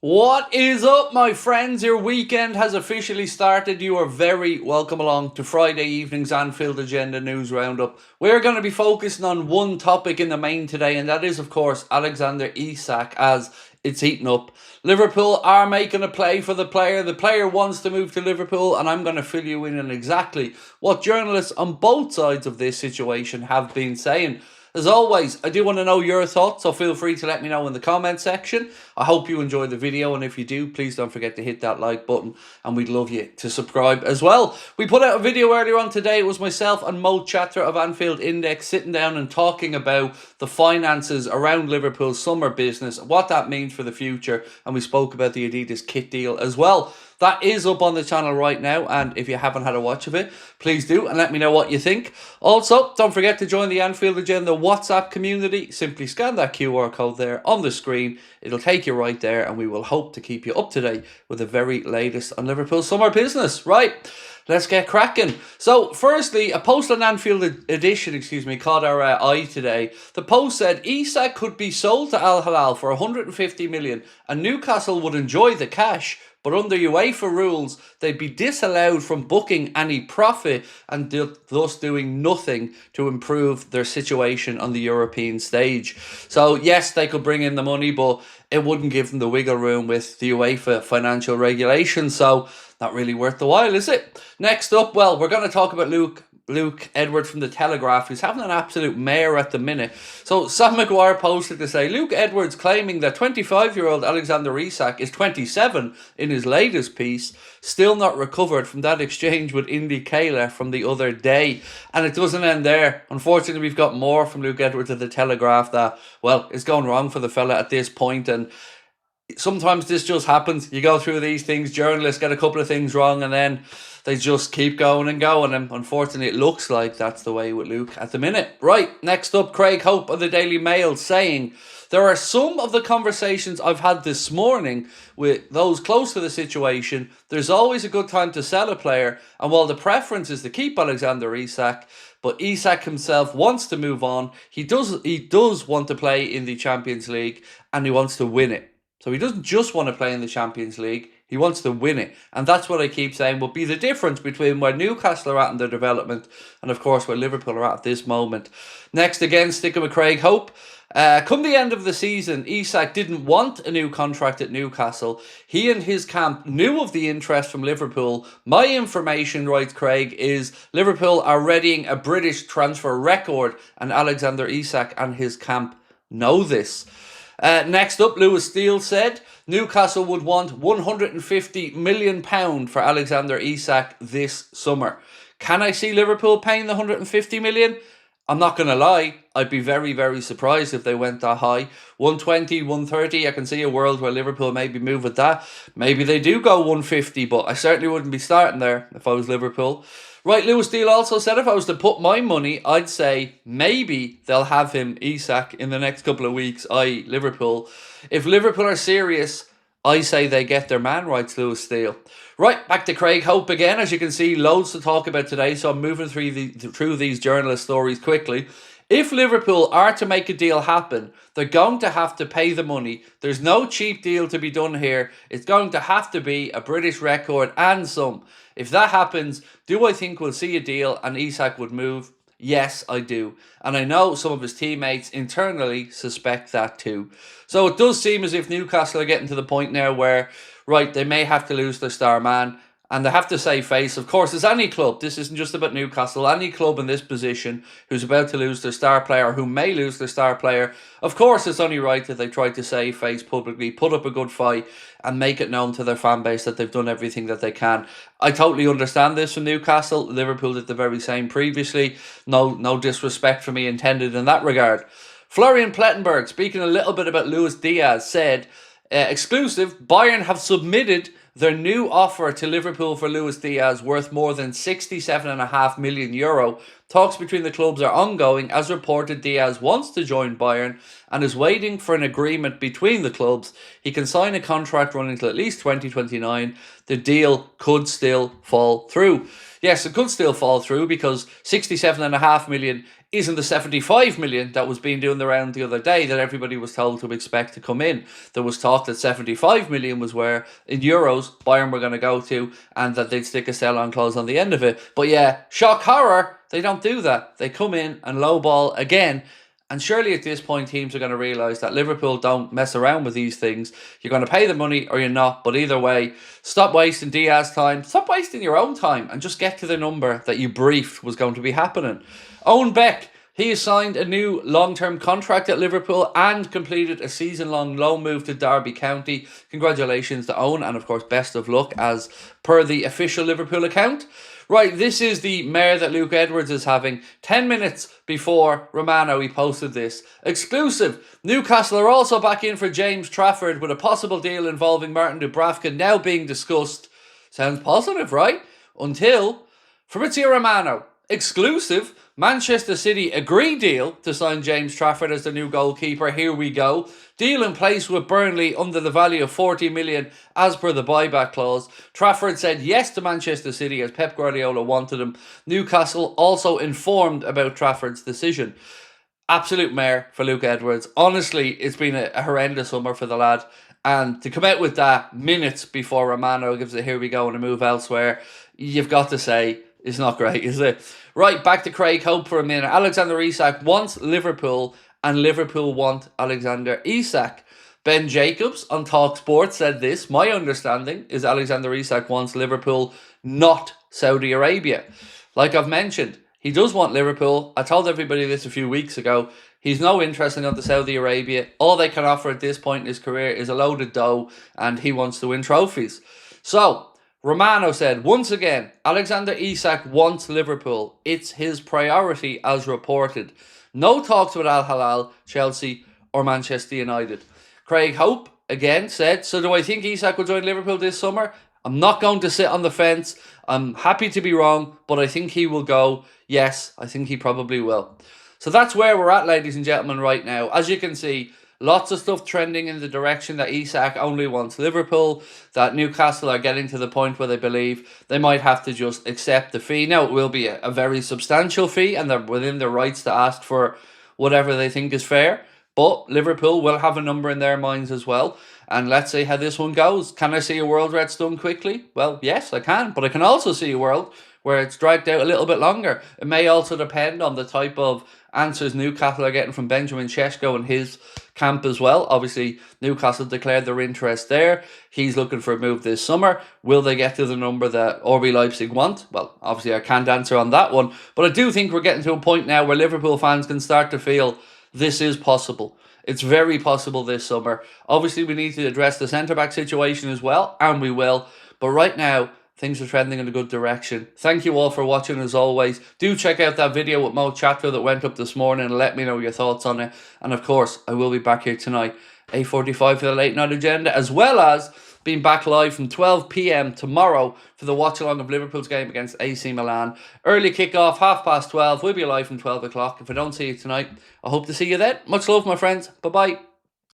What is up, my friends? Your weekend has officially started. You are very welcome along to Friday evening's Anfield Agenda News Roundup. We're going to be focusing on one topic in the main today, and that is, of course, Alexander Isak, as it's heating up. Liverpool are making a play for the player. The player wants to move to Liverpool, and I'm going to fill you in on exactly what journalists on both sides of this situation have been saying. As always, I do want to know your thoughts, so feel free to let me know in the comment section. I hope you enjoyed the video, and if you do, please don't forget to hit that like button, and we'd love you to subscribe as well. We put out a video earlier on today. It was myself and Mo Chatter of Anfield Index sitting down and talking about the finances around Liverpool's summer business, what that means for the future, and we spoke about the Adidas kit deal as well. That is up on the channel right now, and if you haven't had a watch of it, please do, and let me know what you think. Also, don't forget to join the Anfield Agenda WhatsApp community. Simply scan that QR code there on the screen. It'll take you right there, and we will hope to keep you up to date with the very latest on Liverpool summer business. Right, let's get cracking. So, firstly, a post on Anfield Edition, caught our eye today. The post said Isak could be sold to Al Hilal for 150 million, and Newcastle would enjoy the cash. But under UEFA rules, they'd be disallowed from booking any profit and thus doing nothing to improve their situation on the European stage. So yes, they could bring in the money, but it wouldn't give them the wiggle room with the UEFA financial regulations. So not really worth the while, is it? Next up, well, we're going to talk about Luke Edwards from The Telegraph, who's having an absolute mare at the minute. So Sam Maguire posted to say, Luke Edwards claiming that 25-year-old Alexander Isak is 27 in his latest piece, still not recovered from that exchange with Indy Kayla from the other day. And it doesn't end there. Unfortunately, we've got more from Luke Edwards at The Telegraph that, well, is going wrong for the fella at this point, and sometimes this just happens. You go through these things, journalists get a couple of things wrong, and then they just keep going and going. And unfortunately, it looks like that's the way with Luke at the minute. Right, next up, Craig Houlden of the Daily Mail saying, there are some of the conversations I've had this morning with those close to the situation. There's always a good time to sell a player, and while the preference is to keep Alexander Isak, but Isak himself wants to move on. He does want to play in the Champions League, and he wants to win it. So he doesn't just want to play in the Champions League, he wants to win it. And that's what I keep saying will be the difference between where Newcastle are at in their development and, of course, where Liverpool are at this moment. Next, again, sticking with Craig Hope. Come the end of the season, Isak didn't want a new contract at Newcastle. He and his camp knew of the interest from Liverpool. My information, writes Craig, is Liverpool are readying a British transfer record, and Alexander Isak and his camp know this. Next up, Lewis Steele said Newcastle would want £150 million for Alexander Isak this summer. Can I see Liverpool paying the £150 million? I'm not going to lie, I'd be very, very surprised if they went that high. 120, 130, I can see a world where Liverpool maybe move with that. Maybe they do go 150, but I certainly wouldn't be starting there if I was Liverpool. Right, Lewis Steele also said if I was to put my money, I'd say maybe they'll have him, Isak, in the next couple of weeks, i.e. Liverpool. If Liverpool are serious, I say they get their man, writes Lewis Steele. Right, back to Craig Hope again. As you can see, loads to talk about today, so I'm moving through these journalist stories quickly. If Liverpool are to make a deal happen, they're going to have to pay the money. There's no cheap deal to be done here. It's going to have to be a British record and some. If that happens, do I think we'll see a deal and Isak would move? Yes, I do. And I know some of his teammates internally suspect that too. So it does seem as if Newcastle are getting to the point now where, right, they may have to lose their star man. And they have to save face. Of course, as any club, this isn't just about Newcastle, any club in this position who's about to lose their star player, who may lose their star player, of course it's only right that they try to save face publicly, put up a good fight, and make it known to their fan base that they've done everything that they can. I totally understand this from Newcastle. Liverpool did the very same previously. No disrespect for me intended in that regard. Florian Plettenberg, speaking a little bit about Luis Diaz, said, exclusive, Bayern have submitted their new offer to Liverpool for Luis Diaz, worth more than €67.5 million. Talks between the clubs are ongoing. As reported, Diaz wants to join Bayern and is waiting for an agreement between the clubs. He can sign a contract running till at least 2029. The deal could still fall through. Yes, it could still fall through because 67.5 million isn't the 75 million that was being doing the round the other day that everybody was told to expect to come in. There was talk that 75 million was where, in euros, Bayern were going to go to, and that they'd stick a sell-on clause on the end of it. But yeah, shock horror, they don't do that. They come in and lowball again. And surely at this point, teams are going to realise that Liverpool don't mess around with these things. You're going to pay the money or you're not. But either way, stop wasting Diaz time. Stop wasting your own time and just get to the number that you briefed was going to be happening. Owen Beck, he has signed a new long-term contract at Liverpool and completed a season-long loan move to Derby County. Congratulations to Owen, and of course best of luck as per the official Liverpool account. Right, this is the mare that Luke Edwards is having. 10 minutes before Romano, he posted this. Exclusive. Newcastle are also back in for James Trafford with a possible deal involving Martin Dubravka now being discussed. Sounds positive, right? Until Fabrizio Romano. Exclusive. Manchester City agree deal to sign James Trafford as the new goalkeeper. Here we go. Deal in place with Burnley under the value of 40 million as per the buyback clause. Trafford said yes to Manchester City as Pep Guardiola wanted him. Newcastle also informed about Trafford's decision. Absolute mare for Luke Edwards. Honestly, it's been a horrendous summer for the lad. And to come out with that minutes before Romano gives it here we go and a move elsewhere, you've got to say it's not great, is it? Right, back to Craig Hope for a minute. Alexander Isak wants Liverpool and Liverpool want Alexander Isak. Ben Jacobs on TalkSport said this. My understanding is Alexander Isak wants Liverpool, not Saudi Arabia. Like I've mentioned, he does want Liverpool. I told everybody this a few weeks ago. He's no interest in the Saudi Arabia. All they can offer at this point in his career is a loaded dough, and he wants to win trophies. So Romano said, once again, Alexander Isak wants Liverpool. It's his priority as reported. No talks with Al Hilal, Chelsea or Manchester United. Craig Hope, again, said, so do I think Isak will join Liverpool this summer? I'm not going to sit on the fence. I'm happy to be wrong, but I think he will go. Yes, I think he probably will. So that's where we're at, ladies and gentlemen, right now. As you can see, lots of stuff trending in the direction that Isak only wants Liverpool, that Newcastle are getting to the point where they believe they might have to just accept the fee. Now, it will be a very substantial fee, and they're within their rights to ask for whatever they think is fair. But Liverpool will have a number in their minds as well. And let's see how this one goes. Can I see a world where it's done quickly? Well, yes, I can. But I can also see a world where it's dragged out a little bit longer. It may also depend on the type of answers Newcastle are getting from Benjamin Šeško and his camp as well. Obviously, Newcastle declared their interest there. He's looking for a move this summer. Will they get to the number that RB Leipzig want? Well, obviously I can't answer on that one. But I do think we're getting to a point now where Liverpool fans can start to feel this is possible. It's very possible this summer. Obviously, we need to address the centre-back situation as well, and we will. But right now, things are trending in a good direction. Thank you all for watching as always. Do check out that video with Mo Chatfield that went up this morning and let me know your thoughts on it. And of course, I will be back here tonight, 8:45 for the late night agenda, as well as being back live from 12 p.m. tomorrow for the watch-along of Liverpool's game against AC Milan. Early kick-off, 12:30. We'll be live from 12 o'clock. If I don't see you tonight, I hope to see you then. Much love, my friends. Bye-bye.